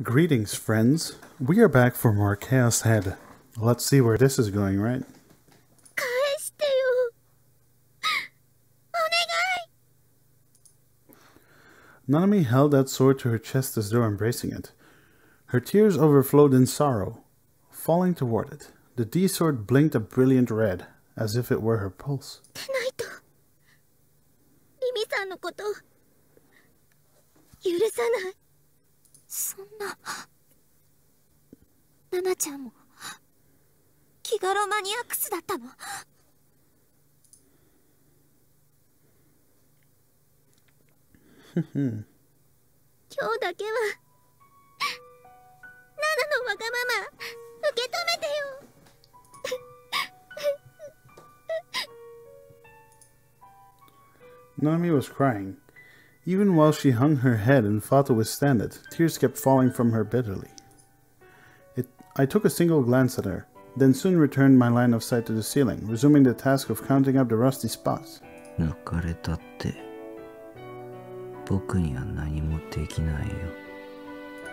Greetings, friends. We are back for more Chaos Head. Let's see where this is going, right? Nanami held that sword to her chest as though embracing it. Her tears overflowed in sorrow. Falling toward it, the D-sword blinked a brilliant red, as if it were her pulse. Nanami was crying. Even while she hung her head and fought to withstand it, tears kept falling from her bitterly. I took a single glance at her, then soon returned my line of sight to the ceiling, resuming the task of counting up the rusty spots. 抜かれたって、僕には何もできないよ。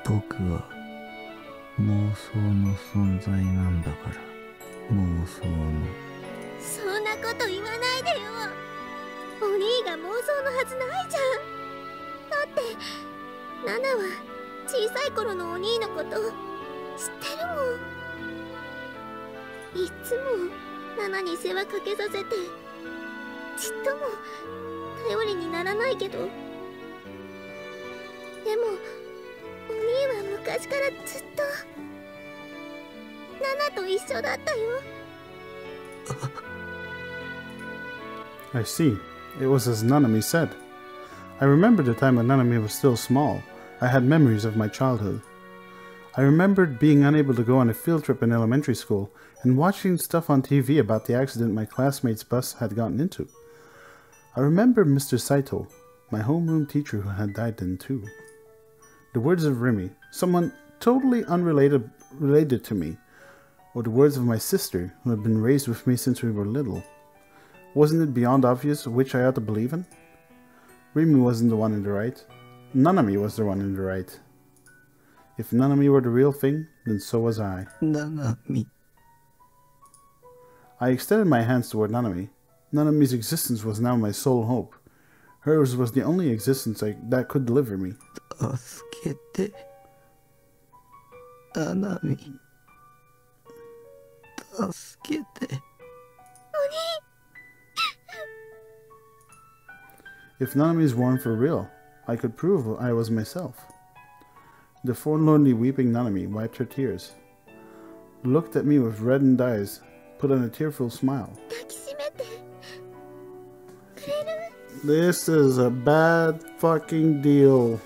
僕は妄想の存在なんだから、妄想の。そんなこと言わないでよ。お兄が妄想のはずないじゃん。だってナナは小さい頃のお兄のこと知ってるもん。いつもナナに世話かけさせて、ちっとも頼りにならないけど、でもお兄は昔からずっとナナと一緒だったよ。I see. It was as Nanami said. I remembered the time when Nanami was still small. I had memories of my childhood. I remembered being unable to go on a field trip in elementary school and watching stuff on TV about the accident my classmate's bus had gotten into. I remember Mr. Saito, my homeroom teacher who had died then too. The words of Rimi, someone totally related to me, or the words of my sister who had been raised with me since we were little. Wasn't it beyond obvious which I ought to believe in? Rimi wasn't the one in the right. Nanami was the one in the right. If Nanami were the real thing, then so was I. Nanami. I extended my hands toward Nanami. Nanami's existence was now my sole hope. Hers was the only existence that could deliver me. 助けて。Nanami. 助けて。If Nanami's warmth were real, I could prove I was myself. The forlornly weeping Nanami wiped her tears, looked at me with reddened eyes, put on a tearful smile. This is a bad fucking deal.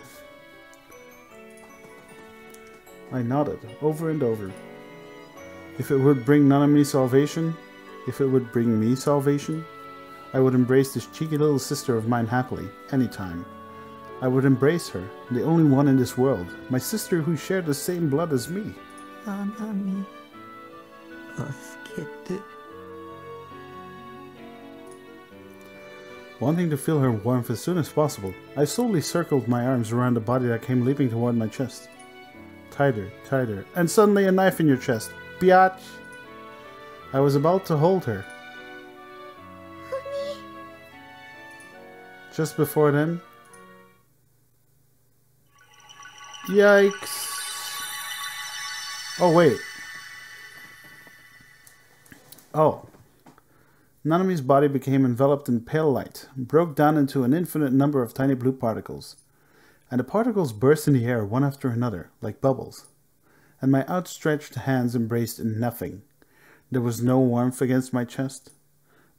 I nodded, over and over. If it would bring Nanami salvation, if it would bring me salvation, I would embrace this cheeky little sister of mine happily, anytime. I would embrace her, the only one in this world, my sister who shared the same blood as me. Nanami. 助けて。Wanting to feel her warmth as soon as possible, I slowly circled my arms around the body that came leaping toward my chest. Tighter, tighter, and suddenly a knife in your chest. Biatch! I was about to hold her. Just before then... Yikes! Oh, wait. Oh. Nanami's body became enveloped in pale light, broke down into an infinite number of tiny blue particles. And the particles burst in the air one after another, like bubbles. And my outstretched hands embraced nothing. There was no warmth against my chest.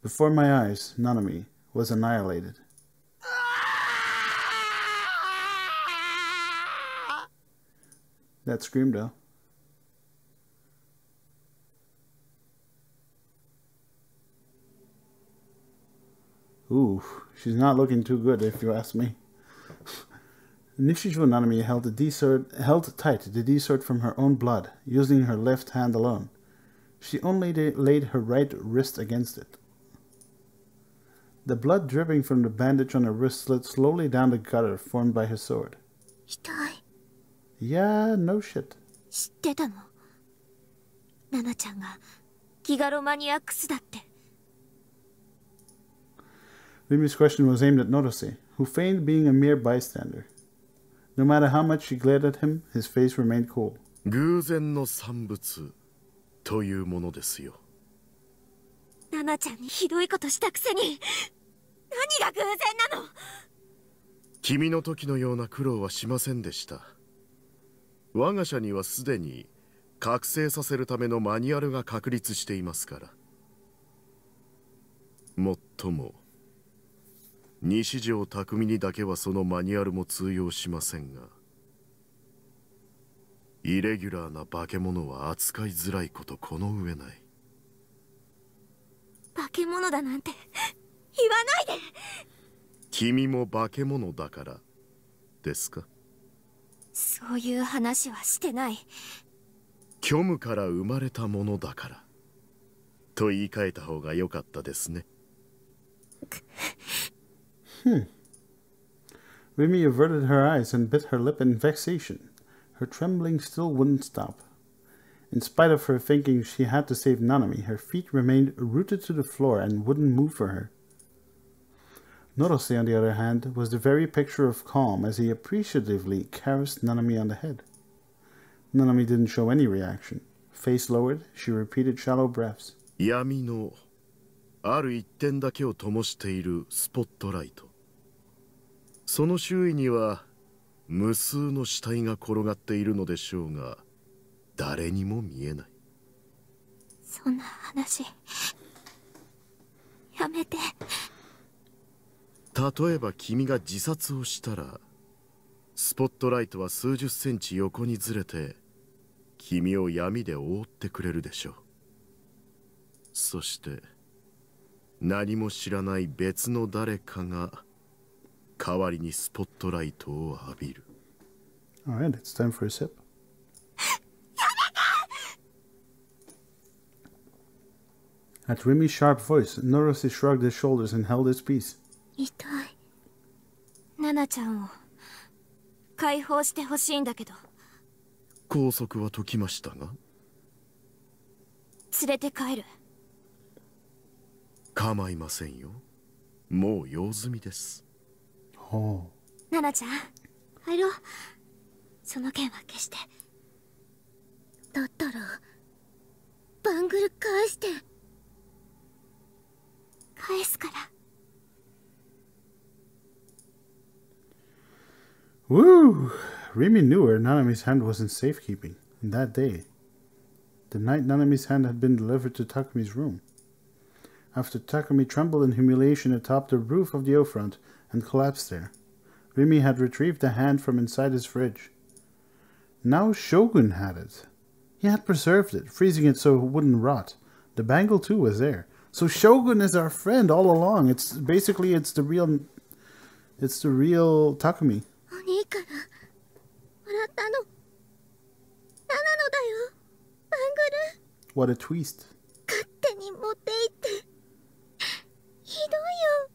Before my eyes, Nanami was annihilated. That scream, though. Ooh, she's not looking too good, if you ask me. Nishijo Nanami held tight the D-sword from her own blood, using her left hand alone. She only laid her right wrist against it. The blood dripping from the bandage on her wrist slid slowly down the gutter formed by her sword. Yeah, no shit. 知ってたの？ナナちゃんがギガロマニアックスだって。Rimi's question was aimed at Norose, who feigned being a mere bystander. No matter how much she glared at him, his face remained cool. 偶然の産物というものですよ。ナナちゃんにひどいことしたくせに何が偶然なの？君の時のような苦労はしませんでした。我が社にはすでに覚醒させるためのマニュアルが確立していますから。もっとも西条匠にだけはそのマニュアルも通用しませんが、イレギュラーな化け物は扱いづらいことこの上ない。化け物だなんて言わないで。君も化け物だからですか？そういう話はしてない。虚無から生まれたものだからと言い換えた方が良かったですね。Rimi averted her eyes and bit her lip in vexation. Her trembling still wouldn't stop. In spite of her thinking she had to save Nanami, her feet remained rooted to the floor and wouldn't move for her. Norose, on the other hand, was the very picture of calm as he appreciatively caressed Nanami on the head. Nanami didn't show any reaction. Face lowered, she repeated shallow breaths. 闇のある一点だけを灯しているスポットライト。その周囲には無数の死体が転がっているのでしょうが、誰にも見えない。そんな話やめて。例えば君が自殺をしたら、スポットライトは数十センチ横にずれて君を闇で覆ってくれるでしょう。そして何も知らない別の誰かが代わりにスポットライトを浴びる。Alright, it's time for a sip. At Rimi's sharp voice, Norose shrugged his shoulders and held his peace. 痛い。ナナちゃんを解放してほしいんだけど。拘束は解きましたが。連れて帰る。構いませんよ。もう用済みです。Oh. ナナちゃん、入ろう。その件は消して。だったらバングル返して。返すから。Woo! Rimi knew her Nanami's hand was in safekeeping. And that day, the night Nanami's hand had been delivered to Takumi's room. After Takumi trembled in humiliation atop the roof of the O-front and collapsed there, Rimi had retrieved the hand from inside his fridge. Now Shogun had it. He had preserved it, freezing it so it wouldn't rot. The bangle too was there. So Shogun is our friend all along. It's the real Takumi. お兄からもらったの。ナナのだよ。バングル。 What a twist. 勝手に持って行って。ひどいよ。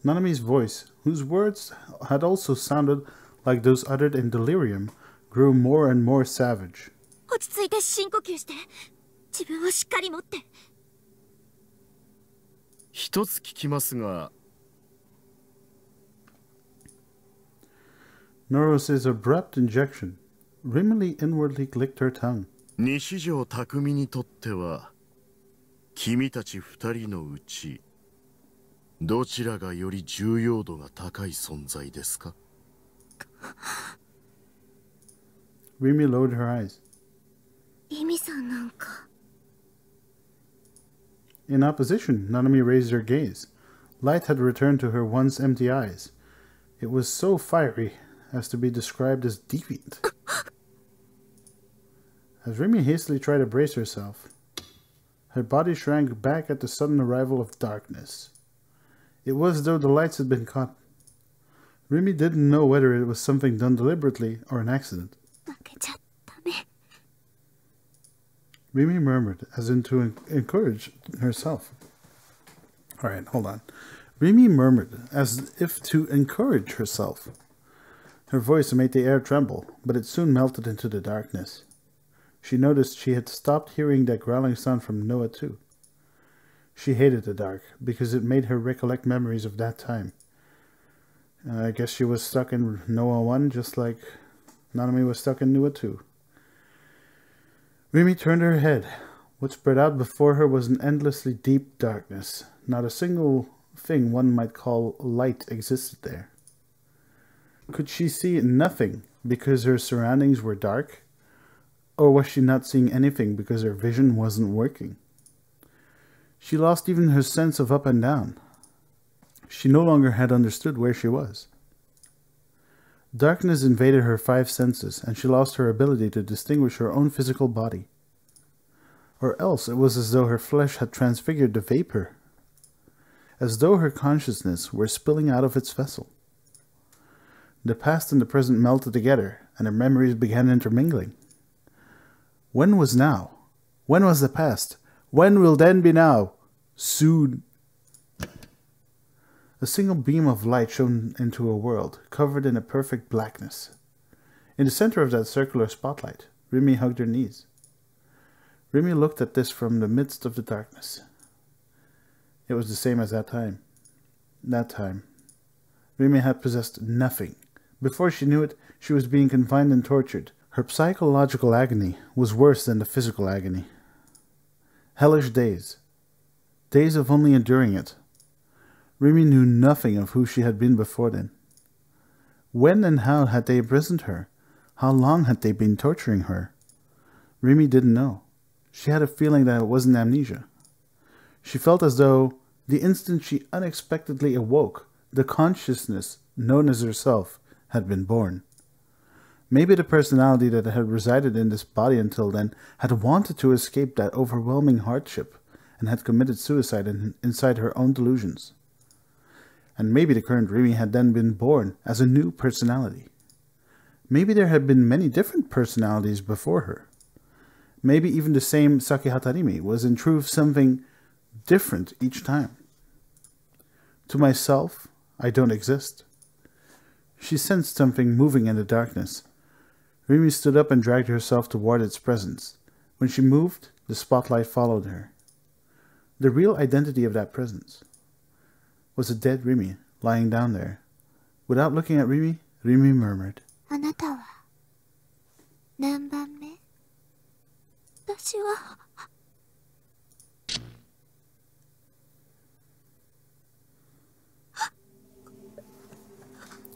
Nanami's voice, whose words had also sounded like those uttered in delirium, grew more and more savage. 落ち着いて深呼吸して。自分をしっかり持って。一つ聞きますが。Norose's abrupt injection. Rimi inwardly clicked her tongue. 西条匠にとっては、君たち二人のうち、どちらがより重要度が高い存在ですか？ Rimi lowered her eyes. リミさんなんか。In opposition, Nanami raised her gaze. Light had returned to her once empty eyes. It was so fiery as to be described as deviant. As Rimi hastily tried to brace herself, her body shrank back at the sudden arrival of darkness. It was as though the lights had been caught. Rimi didn't know whether it was something done deliberately or an accident. Rimi murmured, as in to encourage herself. Alright, hold on. Rimi murmured, as if to encourage herself. Her voice made the air tremble, but it soon melted into the darkness. She noticed she had stopped hearing that growling sound from Noah too. She hated the dark, because it made her recollect memories of that time. I guess she was stuck in Noah 1, just like Nanami was stuck in Noah 2. Rimi turned her head. What spread out before her was an endlessly deep darkness. Not a single thing one might call light existed there. Could she see nothing because her surroundings were dark? Or was she not seeing anything because her vision wasn't working? She lost even her sense of up and down. She no longer had understood where she was. Darkness invaded her 5 senses, and she lost her ability to distinguish her own physical body. Or else it was as though her flesh had transfigured the vapor, as though her consciousness were spilling out of its vessel. The past and the present melted together, and her memories began intermingling. When was now? When was the past? When will then be now? Soon. A single beam of light shone into a world, covered in a perfect blackness. In the center of that circular spotlight, Rimi hugged her knees. Rimi looked at this from the midst of the darkness. It was the same as that time. That time. Rimi had possessed nothing. Before she knew it, she was being confined and tortured. Her psychological agony was worse than the physical agony. Hellish days. Days of only enduring it. Rimi knew nothing of who she had been before then. When and how had they imprisoned her? How long had they been torturing her? Rimi didn't know. She had a feeling that it wasn't amnesia. She felt as though, the instant she unexpectedly awoke, the consciousness known as herself had been born. Maybe the personality that had resided in this body until then had wanted to escape that overwhelming hardship and had committed suicide inside her own delusions. And maybe the current Rimi had then been born as a new personality. Maybe there had been many different personalities before her. Maybe even the same Sakihata Rimi was in truth something different each time. To myself, I don't exist. She sensed something moving in the darkness. Rimi stood up and dragged herself toward its presence. When she moved, the spotlight followed her. The real identity of that presence was a dead Rimi lying down there. Without looking at Rimi, Rimi murmured, あなたは何番目？私は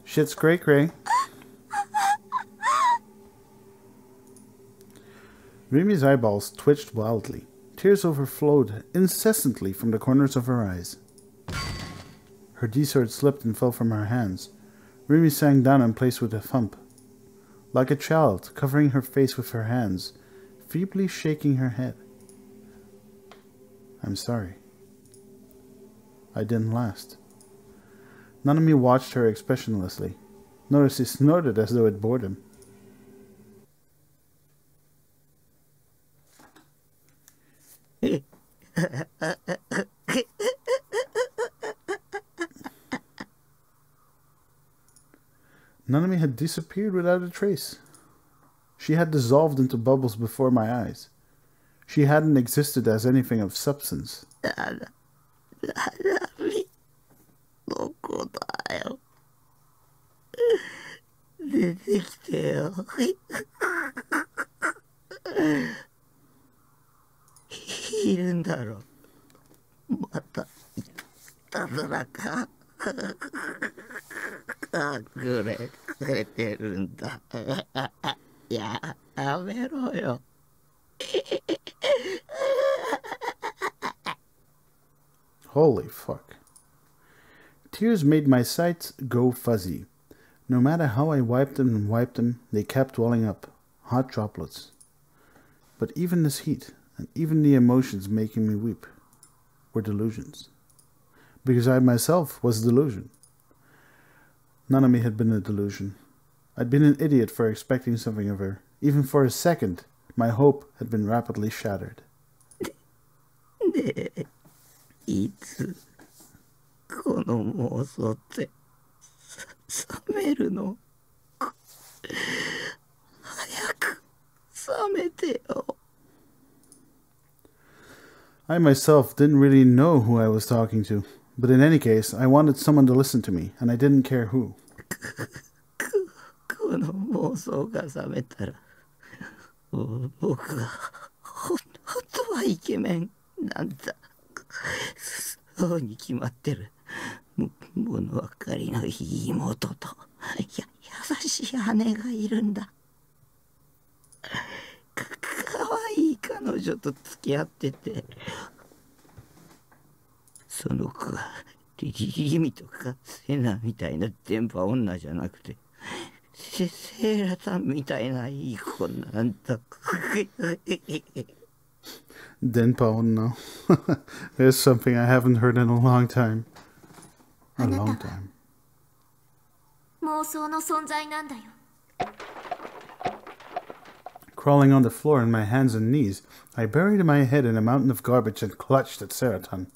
Shit's cray cray. Rimi's eyeballs twitched wildly. Tears overflowed incessantly from the corners of her eyes. Her D-sword slipped and fell from her hands. Rimi sank down and placed with a thump. Like a child, covering her face with her hands, feebly shaking her head. I'm sorry. I didn't last. Nanami watched her expressionlessly. Noticed he snorted as though it bored him. Nanami had disappeared without a trace. She had dissolved into bubbles before my eyes. She hadn't existed as anything of substance. どこだよ。出てきてよ。いるんだろ。また、いたずらか。隠れてるんだ。やめろよ。Holy fuck. Tears made my sights go fuzzy. No matter how I wiped them, they kept welling up, hot droplets. But even this heat, and even the emotions making me weep, were delusions. Because I myself was a delusion. Nanami had been a delusion. I'd been an idiot for expecting something of her. Even for a second, my hope had been rapidly shattered. いつこの妄想って冷めるの？てよ。I myself didn't really know who I was talking to, but in any case, I wanted someone to listen to me, and I didn't care who. この妄想が覚めたら、僕は本当はイケメンなんだ。そうに決まってる。物分かりのいい妹と優しい姉がいるんだ。かわいい彼女と付き合ってて、その子がリミとかセナみたいな電波女じゃなくて、セーラさんみたいないい子なんだ。Denpa onna. There's something I haven't heard in a long time. A long time. 妄想の存在なんだよ。Crawling on the floor on my hands and knees, I buried my head in a mountain of garbage and clutched at Seraton.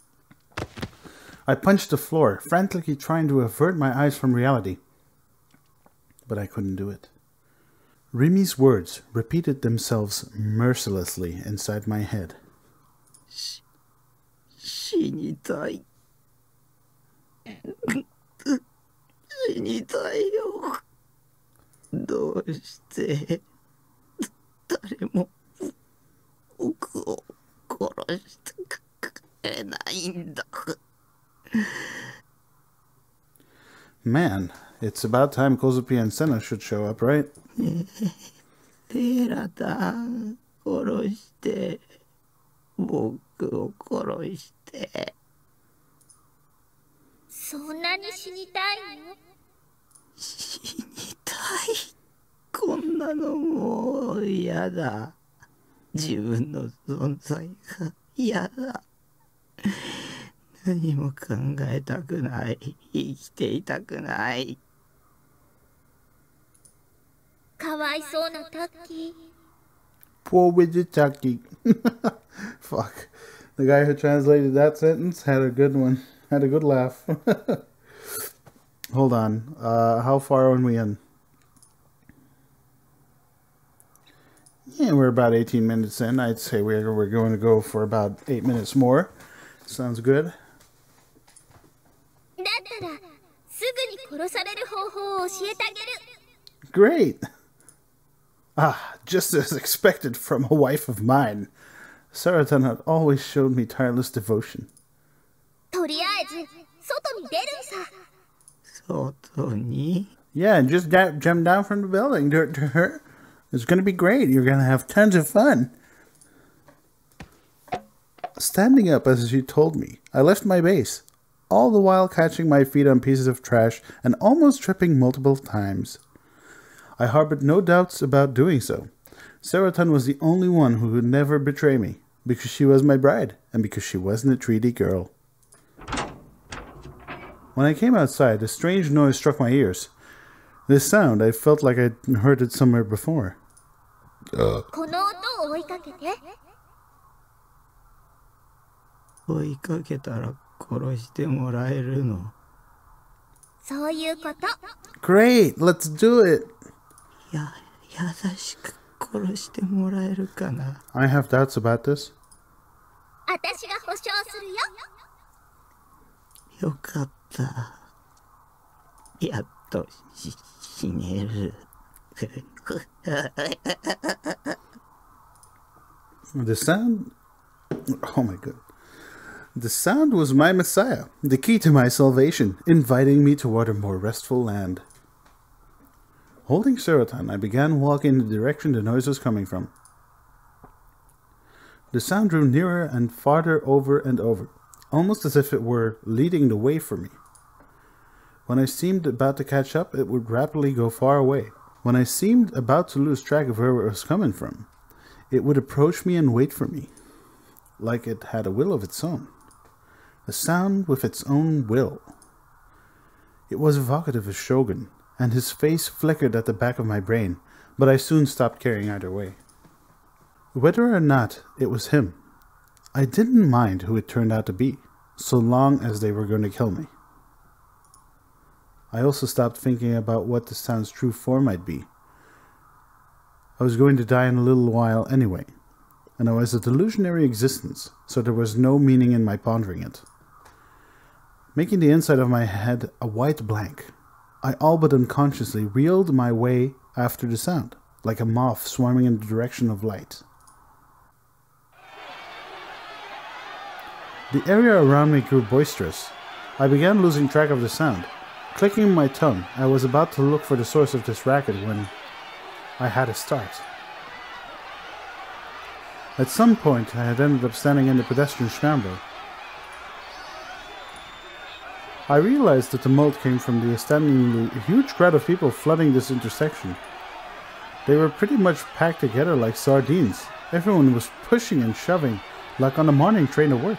I punched the floor, frantically trying to avert my eyes from reality. But I couldn't do it. Rimi's words repeated themselves mercilessly inside my head. 死にたい。死にたいよ。どうして誰も僕を殺してくれないんだ。Man, it's about time Kozupi and Senna should show up, right? セーラタン殺して、僕を殺して。そんなに死にたいの？死にたい。こんなのもう嫌だ。自分の存在が嫌だ。何も考えたくない。生きていたくない。かわいそうなタッキー。Poor widget Taki. Fuck. The guy who translated that sentence had a good one. Had a good laugh. Hold on. How far are we in? Yeah, we're about 18 minutes in. I'd say we're going to go for about 8 minutes more. Sounds good. だったらすぐに殺される方法を教えてあげる。 Great. Ah, just as expected from a wife of mine. Saratan had always showed me tireless devotion. とりあえず外に出るんさ。外に？ Yeah, just jump down from the building to her. It's going to be great. You're going to have tons of fun. Standing up as she told me, I left my base, all the while catching my feet on pieces of trash and almost tripping multiple times. I harbored no doubts about doing so. Saratan was the only one who would never betray me, because she was my bride, and because she wasn't a treaty girl. When I came outside, a strange noise struck my ears. This sound, I felt like I'd heard it somewhere before. この音を追いかけて。追いかけたら殺してもらえるの？そういうこと。 Great, let's do it. 優しく殺してもらえるかな？ I have doubts about this. 私が保証するよ。よかった。やっと死ねる。The sound... Oh my god. The sound was my messiah, the key to my salvation, inviting me toward a more restful land. Holding Saratan, I began walking in the direction the noise was coming from. The sound drew nearer and farther over and over, almost as if it were leading the way for me. When I seemed about to catch up, it would rapidly go far away. When I seemed about to lose track of where it was coming from, it would approach me and wait for me, like it had a will of its own. A sound with its own will. It was evocative of Shogun, and his face flickered at the back of my brain, but I soon stopped caring either way. Whether or not it was him, I didn't mind who it turned out to be, so long as they were going to kill me. I also stopped thinking about what the sound's true form might be. I was going to die in a little while anyway, and I was a delusionary existence, so there was no meaning in my pondering it. Making the inside of my head a white blank, I all but unconsciously reeled my way after the sound, like a moth swarming in the direction of light. The area around me grew boisterous. I began losing track of the sound. Clicking my tongue, I was about to look for the source of this racket when I had a start. At some point, I had ended up standing in the pedestrian scramble. I realized that the tumult came from the astoundingly huge crowd of people flooding this intersection. They were pretty much packed together like sardines. Everyone was pushing and shoving, like on a morning train to work.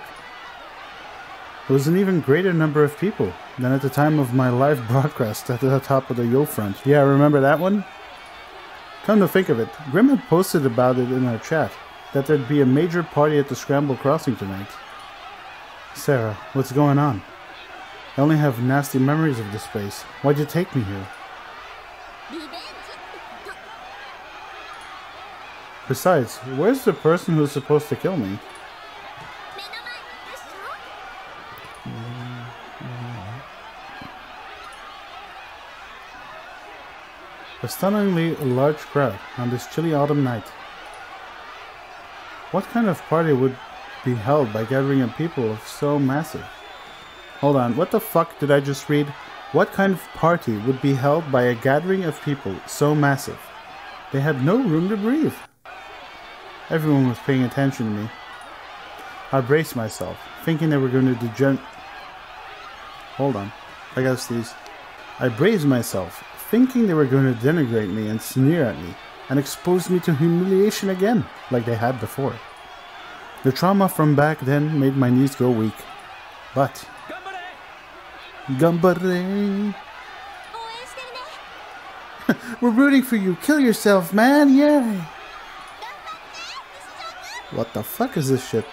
It was an even greater number of people than at the time of my live broadcast at the top of the Yo front. Yeah, remember that one? Come to think of it, Grim had posted about it in our chat, that there'd be a major party at the Scramble Crossing tonight. Sarah, what's going on? I only have nasty memories of this place. Why'd you take me here? Besides, where's the person who's supposed to kill me? A stunningly large crowd on this chilly autumn night. What kind of party would be held by gathering of people so massive? Hold on, what the fuck did I just read? What kind of party would be held by a gathering of people so massive? They had no room to breathe. Everyone was paying attention to me. I braced myself, thinking they were going to Hold on, I gotta sneeze. I braced myself, thinking they were going to denigrate me and sneer at me, and expose me to humiliation again, like they had before. The trauma from back then made my knees go weak. But... Gambare! We're rooting for you! Kill yourself, man! Yeah! What the fuck is this shit?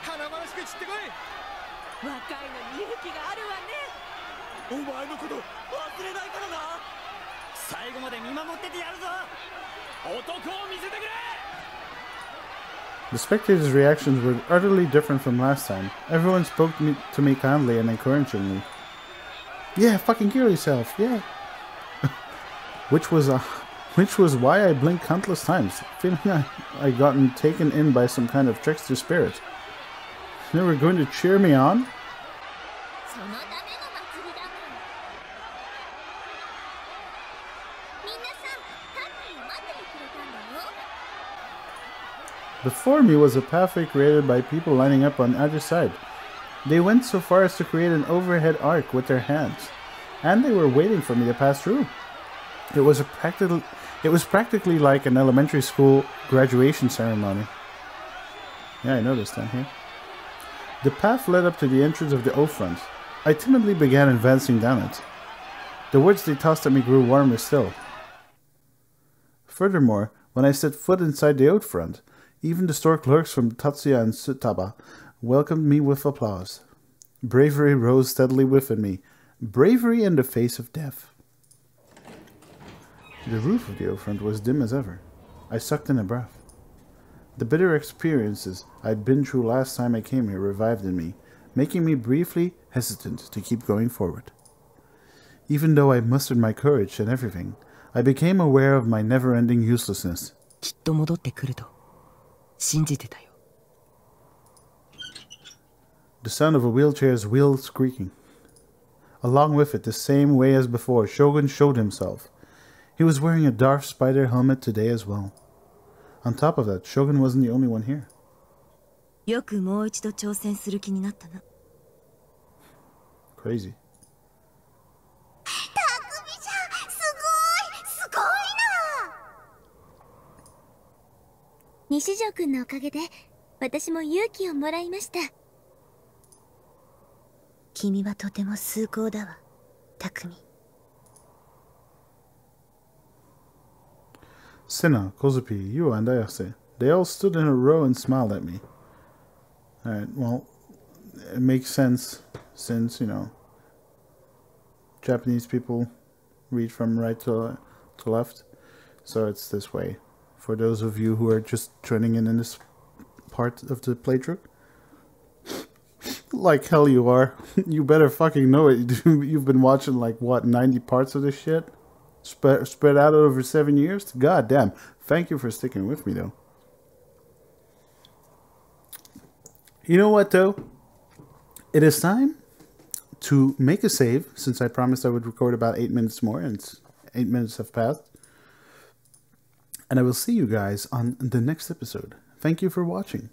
The spectators' reactions were utterly different from last time. Everyone spoke to me kindly and encouragingly. Yeah, fucking kill yourself, yeah. which was why I blinked countless times, feeling I'd gotten taken in by some kind of trickster spirit. They were going to cheer me on? Before me was a pathway created by people lining up on either side. They went so far as to create an overhead arc with their hands, and they were waiting for me to pass through. It was practically like an elementary school graduation ceremony. Yeah, I noticed that here. The path led up to the entrance of the O front. I timidly began advancing down it. The words they tossed at me grew warmer still. Furthermore, when I set foot inside the O front, even the store clerks from Tatsuya and Tsutaba welcomed me with applause. Bravery rose steadily within me. Bravery in the face of death. The roof of the O-front was dim as ever. I sucked in a breath. The bitter experiences I'd been through last time I came here revived in me, making me briefly hesitant to keep going forward. Even though I mustered my courage and everything, I became aware of my never-ending uselessness. The sound of a wheelchair's wheels squeaking. Along with it, the same way as before, Shogun showed himself. He was wearing a Darth Spider helmet today as well. On top of that, Shogun wasn't the only one here. Crazy. Senna, Kozupi, you, and Ayase. They all stood in a row and smiled at me. Alright, well, it makes sense since, you know, Japanese people read from right to left. So it's this way for those of you who are just joining in this part of the playthrough. Like hell you are. You better fucking know it. You've been watching like, what, 90 parts of this shit? Spread out over 7 years? God damn. Thank you for sticking with me, though. You know what, though? It is time to make a save, since I promised I would record about 8 minutes more, and 8 minutes have passed. And I will see you guys on the next episode. Thank you for watching.